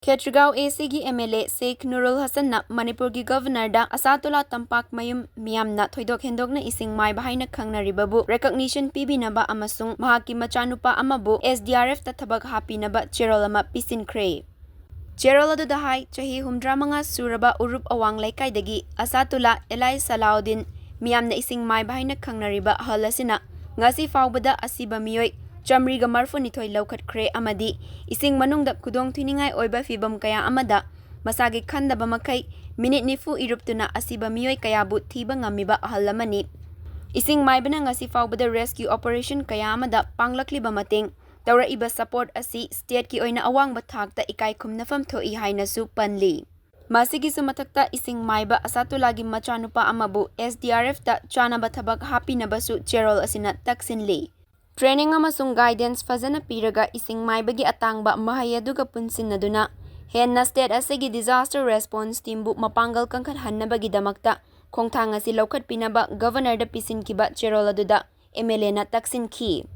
Kshetrigao ACG MLA Sheikh Noorul Hassan na Manipur gi Governor da Asatullah Tampakmayum Md thoidok hendokna ising Maiba haina khangnaribabu recognition pibinaba amasung mahaki machanupa amabu SDRF ta thabak hapinaba cherol ama pisinkhre. Cherol adu dahai chahi 35 suraba Urup Awang Leikai dagi Asatullah Elai Salaudin miyamna ising Maiba haina khangnariba halasina ngasi faubada asiba miyoi Chamriga marfunithoi laukhatre amadi ising manungda kudong thiningai oiba fibam kaya amada masagi khandaba makai minute nifu iruptuna asiba miyoi kayabu thiba ngamiba ahalamani ising maibana ngasi faubada rescue operation kaya amada panglakliba mating tawra iba support asi state ki oina awangba thakta ikai khumnafam thoi haina su panli masigi sumathakta ising Maiba Asatullah gi machanupa amabu SDRF ta chanaba thabak hapinabasu cherol asina taksinli Training amasung guidance fazana piraga ising Maibagi atangba mahayaduga punsinaduna henna state asigi disaster response team bu mapanggal kangkhanhannabagi damakta khongthang asi laukat pinaba governor da pisin kiba cherol aduda MLA na taksin ki